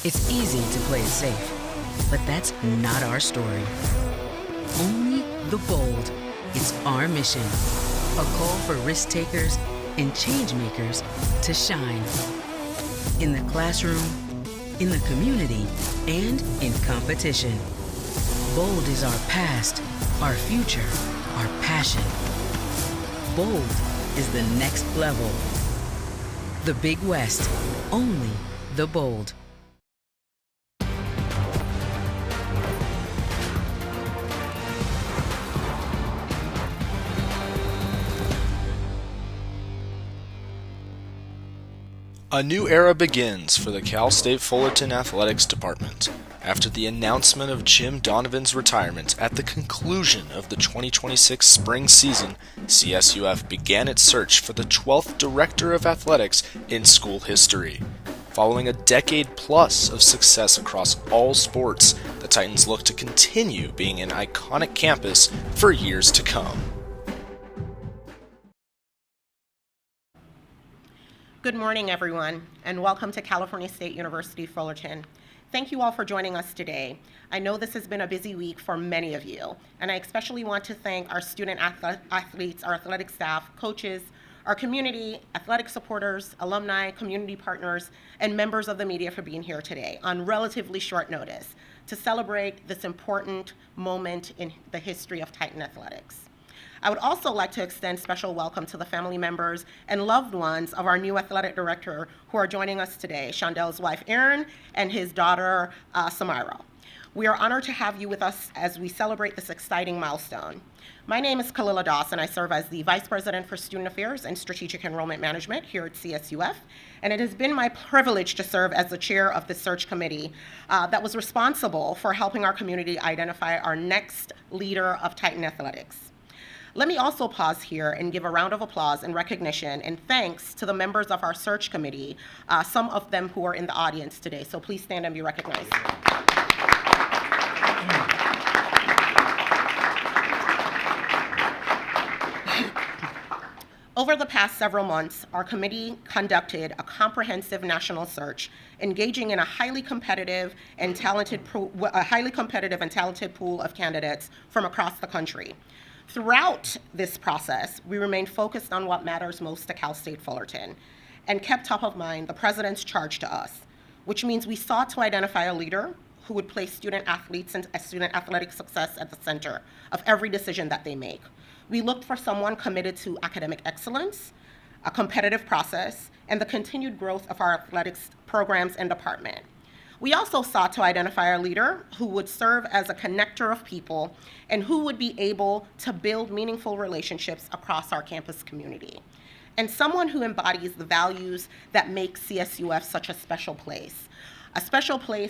It's easy to play it safe, but that's not our story. Only the bold. It's our mission. A call for risk takers and change makers to shine. In the classroom, in the community, and in competition. Bold is our past, our future, our passion. Bold is the next level. The Big West, only the bold. A new era begins for the Cal State Fullerton Athletics Department. After the announcement of Jim Donovan's retirement at the conclusion of the 2026 spring season, CSUF began its search for the 12th Director of Athletics in school history. Following a decade plus of success across all sports, the Titans look to continue being an iconic campus for years to come. Good morning, everyone, and welcome to California State University Fullerton. Thank you all for joining us today. I know this has been a busy week for many of you, and I especially want to thank our student athletes, our athletic staff, coaches, our community, athletic supporters, alumni, community partners, and members of the media for being here today on relatively short notice to celebrate this important moment in the history of Titan athletics. I would also like to extend special welcome to the family members and loved ones of our new athletic director who are joining us today, Shondell's wife, Erin, and his daughter, Samira. We are honored to have you with us as we celebrate this exciting milestone. My name is Kalila Das, and I serve as the Vice President for Student Affairs and Strategic Enrollment Management here at CSUF, and it has been my privilege to serve as the chair of the search committee that was responsible for helping our community identify our next leader of Titan athletics. Let me also pause here and give a round of applause and recognition and thanks to the members of our search committee, some of them who are in the audience today. So please stand and be recognized. Over the past several months, our committee conducted a comprehensive national search, engaging in a highly competitive and talented pool of candidates from across the country. Throughout this process, we remained focused on what matters most to Cal State Fullerton and kept top of mind the president's charge to us, which means we sought to identify a leader who would place student athletes and student athletic success at the center of every decision that they make. We looked for someone committed to academic excellence, a competitive process, and the continued growth of our athletics programs and department. We also sought to identify a leader who would serve as a connector of people and who would be able to build meaningful relationships across our campus community, and someone who embodies the values that make CSUF such a special place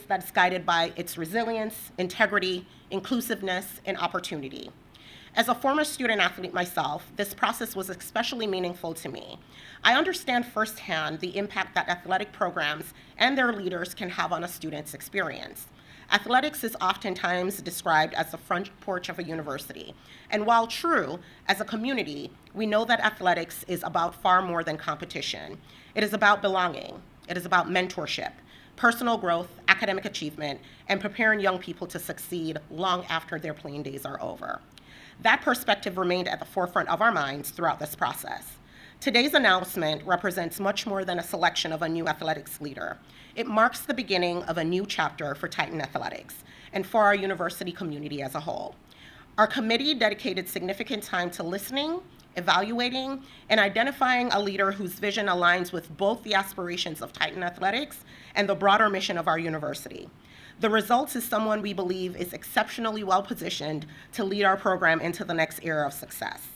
that's guided by its resilience, integrity, inclusiveness, and opportunity. As a former student athlete myself, this process was especially meaningful to me. I understand firsthand the impact that athletic programs and their leaders can have on a student's experience. Athletics is oftentimes described as the front porch of a university. And while true, as a community, we know that athletics is about far more than competition. It is about belonging. It is about mentorship, personal growth, academic achievement, and preparing young people to succeed long after their playing days are over. That perspective remained at the forefront of our minds throughout this process. Today's announcement represents much more than a selection of a new athletics leader. It marks the beginning of a new chapter for Titan athletics and for our university community as a whole. Our committee dedicated significant time to listening, evaluating, and identifying a leader whose vision aligns with both the aspirations of Titan athletics and the broader mission of our university. The result is someone we believe is exceptionally well-positioned to lead our program into the next era of success.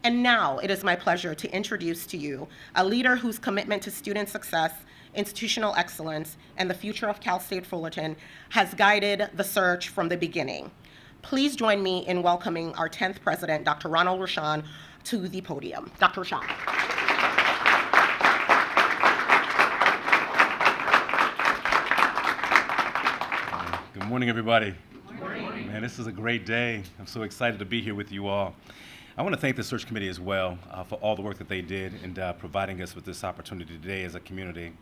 And now it is my pleasure to introduce to you a leader whose commitment to student success, institutional excellence, and the future of Cal State Fullerton has guided the search from the beginning. Please join me in welcoming our 10th president, Dr. Ronald Rochon, to the podium. Dr. Rochon. Good morning, everybody. Good morning. Man, this is a great day. I'm so excited to be here with you all. I want to thank the search committee as well for all the work that they did in providing us with this opportunity today as a community.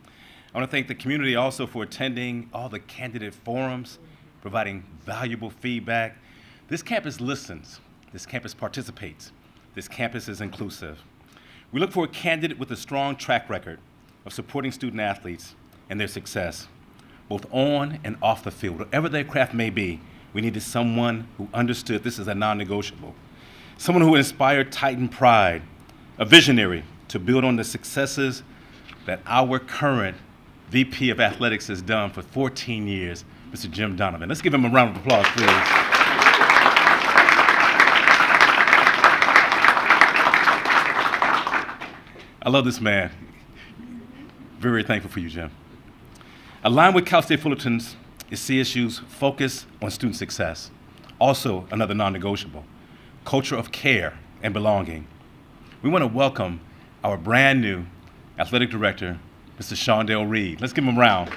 I want to thank the community also for attending all the candidate forums, providing valuable feedback. This campus listens. This campus participates. This campus is inclusive. We look for a candidate with a strong track record of supporting student athletes and their success, both on and off the field. Whatever their craft may be, we needed someone who understood this is a non-negotiable. Someone who inspired Titan pride, a visionary to build on the successes that our current VP of Athletics has done for 14 years, Mr. Jim Donovan. Let's give him a round of applause, please. I love this man. Very thankful for you, Jim. Aligned with Cal State Fullerton's is CSU's focus on student success. Also, another non-negotiable, culture of care and belonging. We want to welcome our brand new athletic director, Mr. Shondell Reed. Let's give him a round.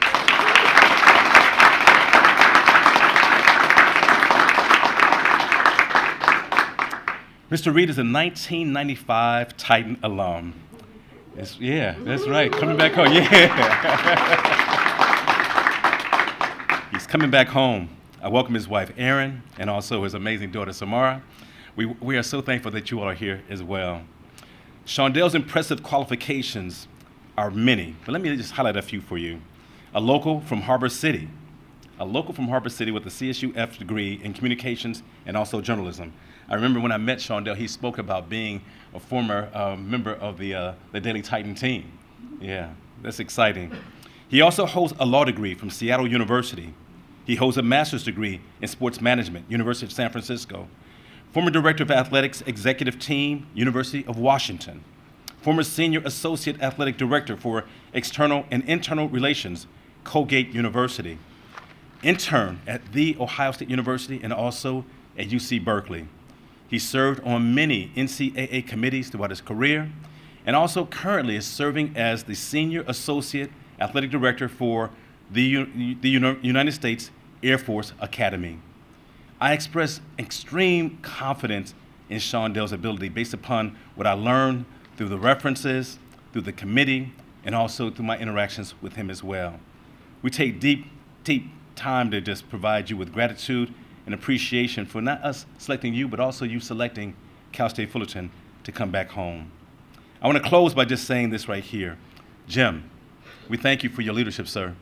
Mr. Reed is a 1995 Titan alum. Yeah, that's right, coming back home, yeah. He's coming back home. I welcome his wife, Erin, and also his amazing daughter, Samara. We are so thankful that you all are here as well. Shondell's impressive qualifications are many, but let me just highlight a few for you. A local from Harbor City with a CSUF degree in communications and also journalism. I remember when I met Shondell, he spoke about being a former member of the Daily Titan team. Yeah, that's exciting. He also holds a law degree from Seattle University. He holds a master's degree in sports management, University of San Francisco. Former director of athletics, executive team, University of Washington. Former senior associate athletic director for external and internal relations, Colgate University. Intern at The Ohio State University and also at UC Berkeley. He served on many NCAA committees throughout his career, and also currently is serving as the Senior Associate Athletic Director for the United States Air Force Academy. I express extreme confidence in Shondell's ability based upon what I learned through the references, through the committee, and also through my interactions with him as well. We take deep time to just provide you with gratitude and appreciation for not us selecting you, but also you selecting Cal State Fullerton to come back home. I want to close by just saying this right here. Jim, we thank you for your leadership, sir.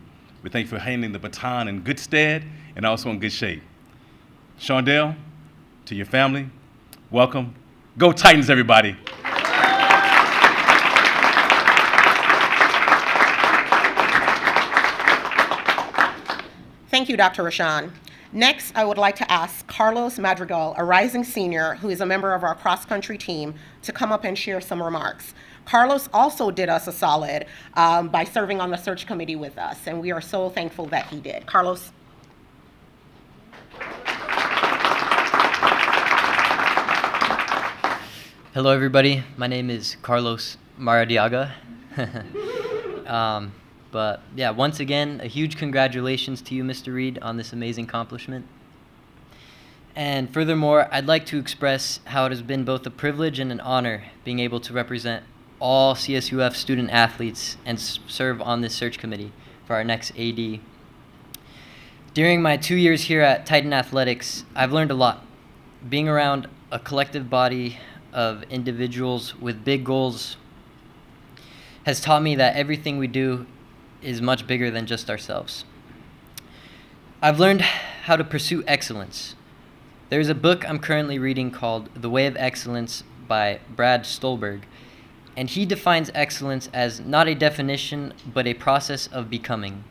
We thank you for handing the baton in good stead and also in good shape. Shondell, to your family, welcome. Go Titans, everybody. Thank you, Dr. Rochon. Next, I would like to ask Carlos Madrigal, a rising senior who is a member of our cross-country team, to come up and share some remarks. Carlos also did us a solid by serving on the search committee with us, and we are so thankful that he did. Carlos. Hello, everybody. My name is Carlos Maradiaga. But yeah, once again, a huge congratulations to you, Mr. Reed, on this amazing accomplishment. And furthermore, I'd like to express how it has been both a privilege and an honor being able to represent all CSUF student athletes and serve on this search committee for our next AD. During my 2 years here at Titan Athletics, I've learned a lot. Being around a collective body of individuals with big goals has taught me that everything we do is much bigger than just ourselves. I've learned how to pursue excellence. There's a book I'm currently reading called The Way of Excellence by Brad Stolberg, and he defines excellence as not a definition, but a process of becoming.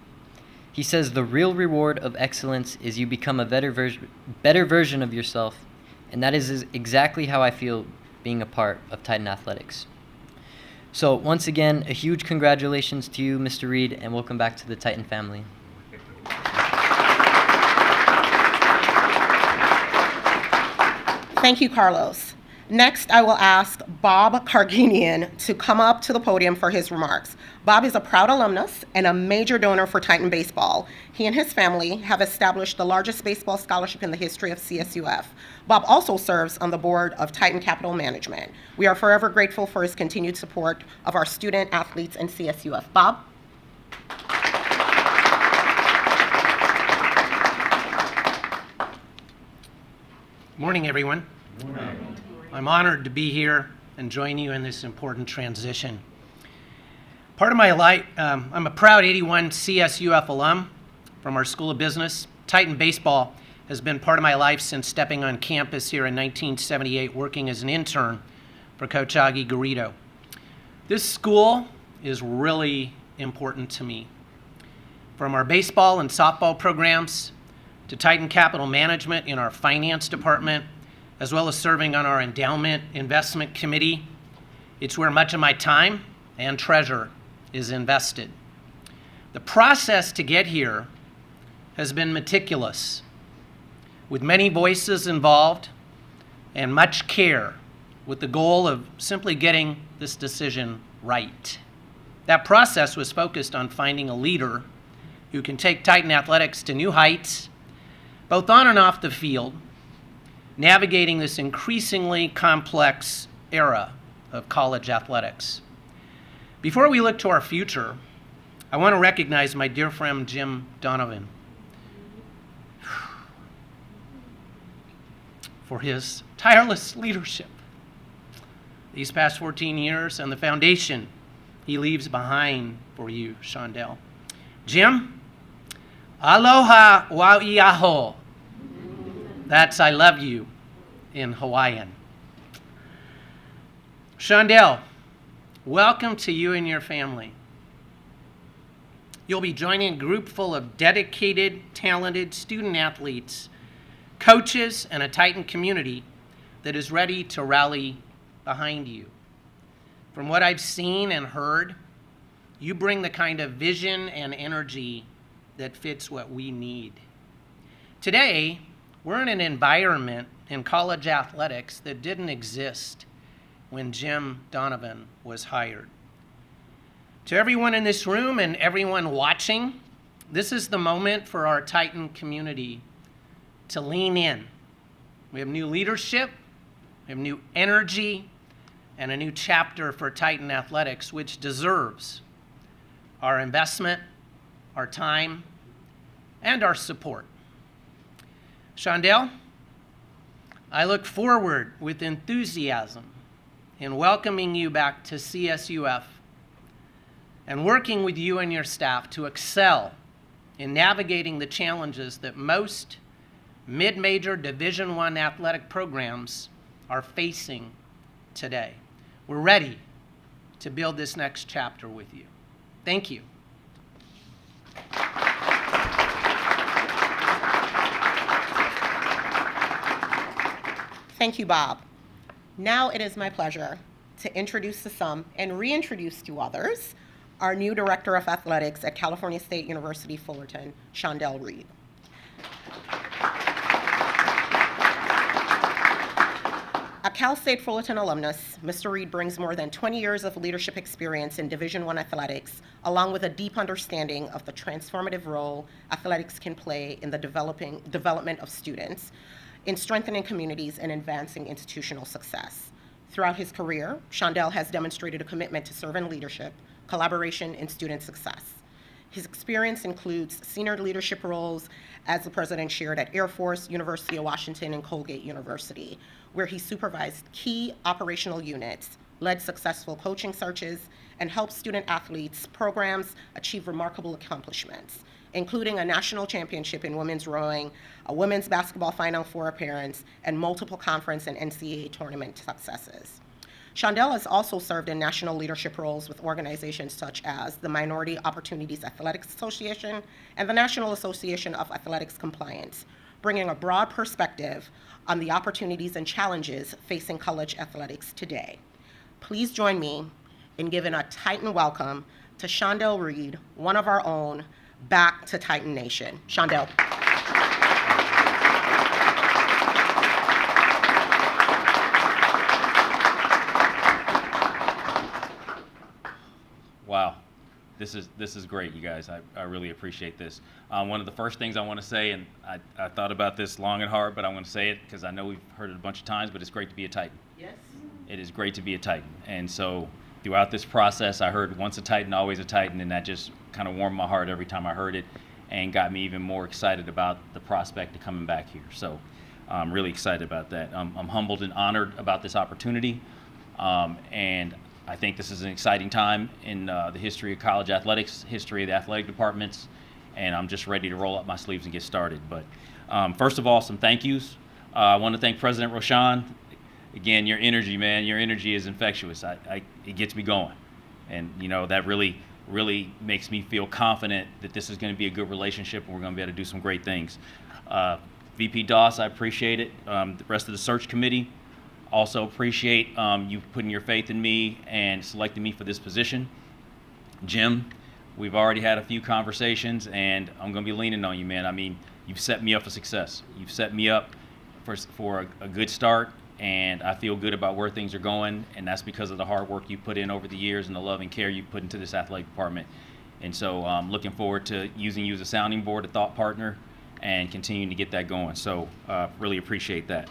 He says the real reward of excellence is you become a better version of yourself, and that is exactly how I feel being a part of Titan Athletics. So once again, a huge congratulations to you, Mr. Reed, and welcome back to the Titan family. Thank you, Carlos. Next, I will ask Bob Karginian to come up to the podium for his remarks. Bob is a proud alumnus and a major donor for Titan baseball. He and his family have established the largest baseball scholarship in the history of CSUF. Bob also serves on the board of Titan Capital Management. We are forever grateful for his continued support of our student athletes and CSUF. Bob? Morning, everyone. Morning. I'm honored to be here and join you in this important transition. Part of my life, I'm a proud 81 CSUF alum from our School of Business. Titan baseball has been part of my life since stepping on campus here in 1978, working as an intern for Coach Augie Garrido. This school is really important to me. From our baseball and softball programs to Titan Capital Management in our finance department, as well as serving on our endowment investment committee, it's where much of my time and treasure is invested. The process to get here has been meticulous, with many voices involved and much care, with the goal of simply getting this decision right. That process was focused on finding a leader who can take Titan athletics to new heights, both on and off the field, navigating this increasingly complex era of college athletics. Before we look to our future, I want to recognize my dear friend Jim Donovan for his tireless leadership these past 14 years and the foundation he leaves behind for you, Shondell. Jim, aloha wa'iaho. That's I love you in Hawaiian. Shondell, welcome to you and your family. You'll be joining a group full of dedicated, talented student athletes, coaches, and a Titan community that is ready to rally behind you. From what I've seen and heard, you bring the kind of vision and energy that fits what we need. Today, we're in an environment in college athletics that didn't exist when Jim Donovan was hired. To everyone in this room and everyone watching, this is the moment for our Titan community to lean in. We have new leadership, we have new energy, and a new chapter for Titan athletics, which deserves our investment, our time, and our support. Shondell, I look forward with enthusiasm in welcoming you back to CSUF and working with you and your staff to excel in navigating the challenges that most mid-major Division I athletic programs are facing today. We're ready to build this next chapter with you. Thank you. Thank you, Bob. Now it is my pleasure to introduce to some and reintroduce to others our new Director of Athletics at California State University, Fullerton, Shondell Reed. A Cal State Fullerton alumnus, Mr. Reed brings more than 20 years of leadership experience in Division I athletics, along with a deep understanding of the transformative role athletics can play in the development of students, in strengthening communities and advancing institutional success. Throughout his career, Shondell has demonstrated a commitment to servant leadership, collaboration, and student success. His experience includes senior leadership roles as the president shared at Air Force, University of Washington, and Colgate University, where he supervised key operational units, led successful coaching searches, and helped student athletes programs achieve remarkable accomplishments, including a national championship in women's rowing, a women's basketball Final Four appearance, and multiple conference and NCAA tournament successes. Shondell has also served in national leadership roles with organizations such as the Minority Opportunities Athletics Association and the National Association of Athletics Compliance, bringing a broad perspective on the opportunities and challenges facing college athletics today. Please join me in giving a Titan welcome to Shondell Reed, one of our own, back to Titan Nation. Shondell. Wow, this is great, you guys. I really appreciate this. One of the first things I want to say, and I thought about this long and hard, but I want to say it because I know we've heard it a bunch of times, but it's great to be a Titan. Yes. It is great to be a Titan. And so throughout this process, I heard once a Titan, always a Titan, and that just kind of warmed my heart every time I heard it and got me even more excited about the prospect of coming back here. So I'm really excited about that. I'm humbled and honored about this opportunity, and I think this is an exciting time in the history of college athletics, history of the athletic departments, and I'm just ready to roll up my sleeves and get started. But first of all, some thank yous. I want to thank President Rochon. Again, your energy, man, your energy is infectious. It gets me going, and that really makes me feel confident that this is going to be a good relationship and we're going to be able to do some great things. VP Doss, I appreciate it. The rest of the search committee also appreciate you putting your faith in me and selecting me for this position. Jim, we've already had a few conversations, and I'm going to be leaning on you, man. I mean, you've set me up for success. You've set me up for a good start, and I feel good about where things are going, and that's because of the hard work you put in over the years and the love and care you put into this athletic department. And so I'm looking forward to using you as a sounding board, a thought partner, and continuing to get that going. So really appreciate that.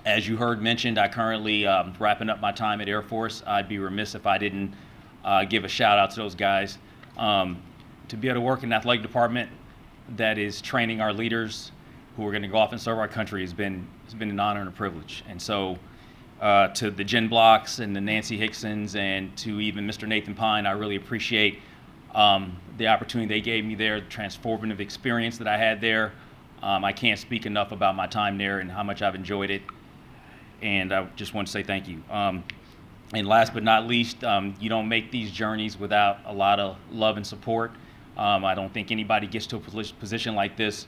As you heard mentioned, I currently wrapping up my time at Air Force. I'd be remiss if I didn't give a shout out to those guys. To be able to work in an athletic department that is training our leaders who are going to go off and serve our country has been an honor and a privilege. And so to the Jen Blocks and the Nancy Hicksons and to even Mr. Nathan Pine, I really appreciate the opportunity they gave me there, the transformative experience that I had there. I can't speak enough about my time there and how much I've enjoyed it. And I just want to say thank you. And last but not least, you don't make these journeys without a lot of love and support. I don't think anybody gets to a position like this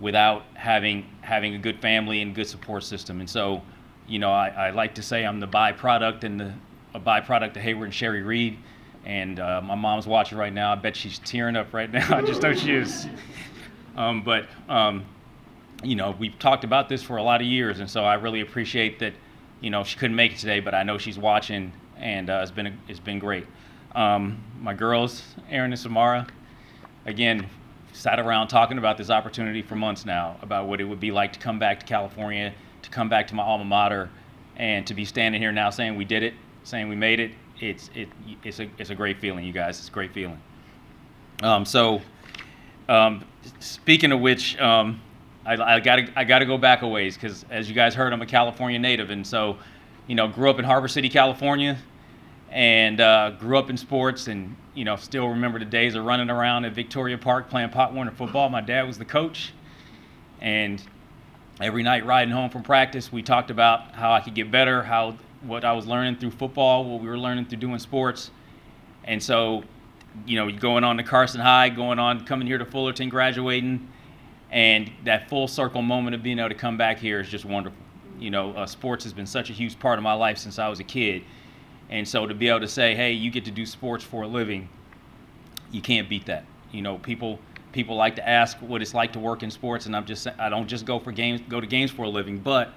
without having a good family and good support system. And so, I like to say I'm the byproduct and a byproduct of Hayward and Sherry Reed. And my mom's watching right now. I bet she's tearing up right now. I just know she is. We've talked about this for a lot of years, and so I really appreciate that. She couldn't make it today, but I know she's watching, and it's been great. My girls, Erin and Samara, again, sat around talking about this opportunity for months now, about what it would be like to come back to California, to come back to my alma mater, and to be standing here now saying we did it, saying we made it. It's a great feeling, you guys. It's a great feeling. Speaking of which, I gotta go back a ways, because as you guys heard, I'm a California native, and so grew up in Harbor City, California, and grew up in sports, and still remember the days of running around at Victoria Park playing Pop Warner football. My dad was the coach, and every night riding home from practice, we talked about how I could get better, what I was learning through football, what we were learning through doing sports. And so, going on to Carson High, coming here to Fullerton, graduating, and that full circle moment of being able to come back here is just wonderful. Sports has been such a huge part of my life since I was a kid. And so to be able to say, hey, you get to do sports for a living, you can't beat that. People like to ask what it's like to work in sports, and I don't just go to games for a living, but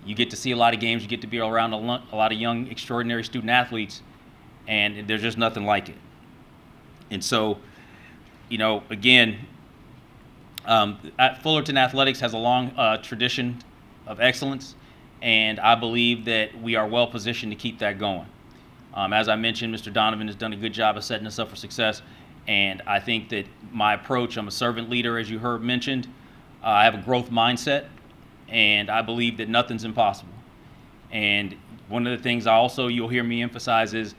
you get to see a lot of games, you get to be around a lot of young, extraordinary student athletes, and there's just nothing like it. And so, again, Fullerton Athletics has a long tradition of excellence, and I believe that we are well positioned to keep that going. As I mentioned, Mr. Donovan has done a good job of setting us up for success, and I think that my approach, I'm a servant leader, as you heard mentioned. I have a growth mindset, and I believe that nothing's impossible. And one of the things you'll hear me emphasize is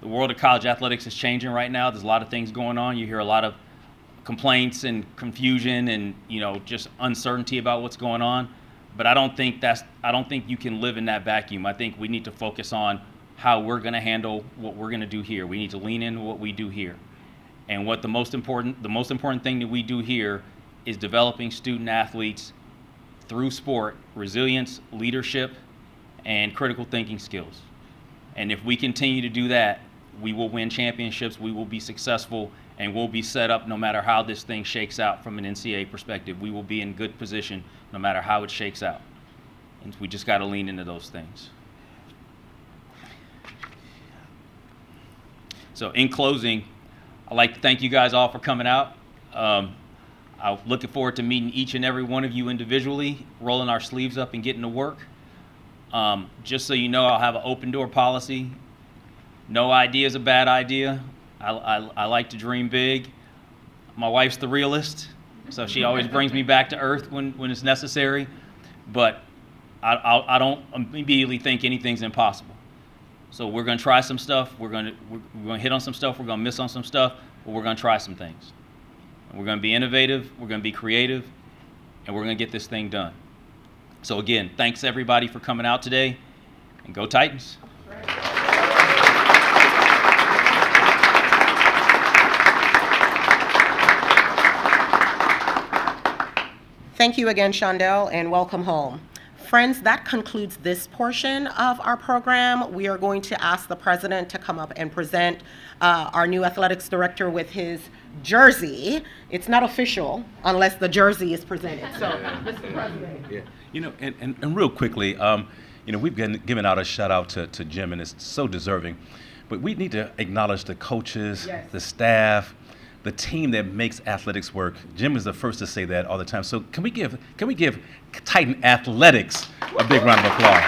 the world of college athletics is changing right now. There's a lot of things going on. You hear a lot of complaints and confusion and just uncertainty about what's going on. But I don't think you can live in that vacuum. I think we need to focus on how we're going to handle what we're going to do here. We need to lean into what we do here. And the most important thing that we do here is developing student athletes through sport, resilience, leadership, and critical thinking skills. And if we continue to do that, we will win championships, we will be successful, and we'll be set up no matter how this thing shakes out from an NCAA perspective. We will be in good position no matter how it shakes out. And we just got to lean into those things. So in closing, I'd like to thank you guys all for coming out. I'm looking forward to meeting each and every one of you individually, rolling our sleeves up and getting to work. Just so you know, I'll have an open door policy. No idea is a bad idea. I like to dream big. My wife's the realist, So she always brings me back to earth when it's necessary. But I don't immediately think anything's impossible. So we're going to try some stuff. We're going to hit on some stuff. We're going to miss on some stuff. But we're going to try some things. And we're going to be innovative. We're going to be creative. And we're going to get this thing done. So again, thanks everybody for coming out today. And go Titans. Thank you again, Shondell, and welcome home. Friends, that concludes this portion of our program. We are going to ask the president to come up and present our new athletics director with his jersey. It's not official unless the jersey is presented. So, Mr. President. Yeah. You know, and real quickly, you know, we've given out a shout out to Jim, and it's so deserving. But we need to acknowledge the coaches, Yes. the staff, the team that makes athletics work. Jim is the first to say that all the time. So can we give Titan Athletics a big round of applause?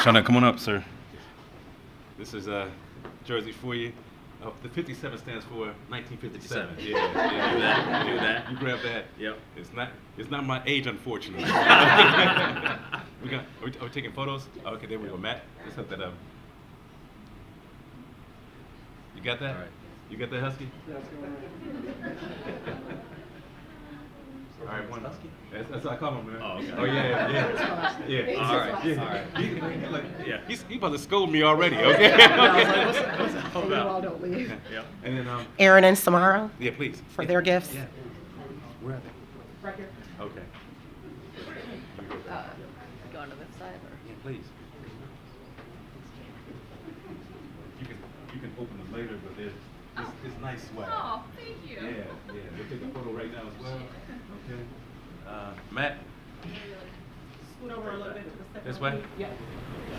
Shondell, come on up, sir. This is a jersey for you. The 57 stands for 1957. Yeah, yeah, do that. Do that. You grab that. Yep. It's not my age, unfortunately. Are we taking photos? Oh, okay, there we go. Matt, let's hook that up. You got that? All right. You got that, Husky? All right, one. That's what I call him, man. Oh, okay. Oh, yeah. All right. Yeah. He's about to scold me already. Okay. What's that all about? Don't leave. Yep. And then Aaron and Samara yeah, please. for their gifts. Yeah. Where are they? Right here. Okay. Go on to this side, or? Yeah, please. You can open them later, but it's nice swag. Oh, thank you. Yeah. We'll take a photo right now as well. Okay. Matt. Scoot over a little bit. This way? Yeah.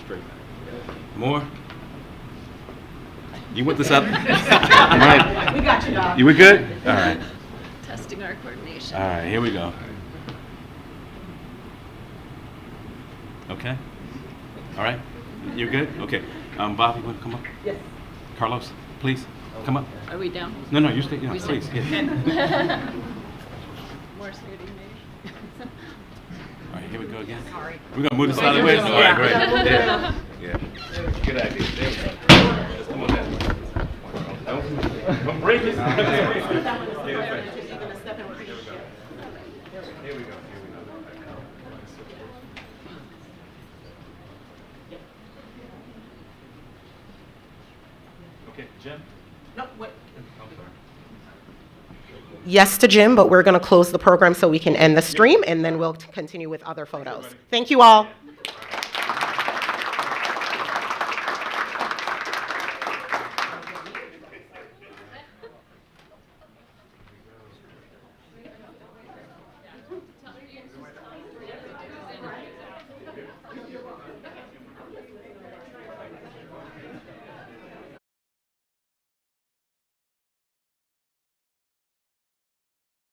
Straight. More. You want this up? All right. We got you, Doc. You were good? All right. Testing our coordination. All right, here we go. Okay. All right. You're good? Okay. Bob, you want to come up? Yes. Carlos, please, come up. Are we down? No, you stay. No, please. Yeah. More scooting, maybe? All right, here we go again. Sorry. We're gonna move this out of the way. All right, great. Yeah. Good idea. There we go. Let's come on down. Don't break it. Here we go. Okay, Jim. No, wait. I'm sorry. Yes to Jim, but we're going to close the program so we can end the stream, and then we'll continue with other photos. Thank you all.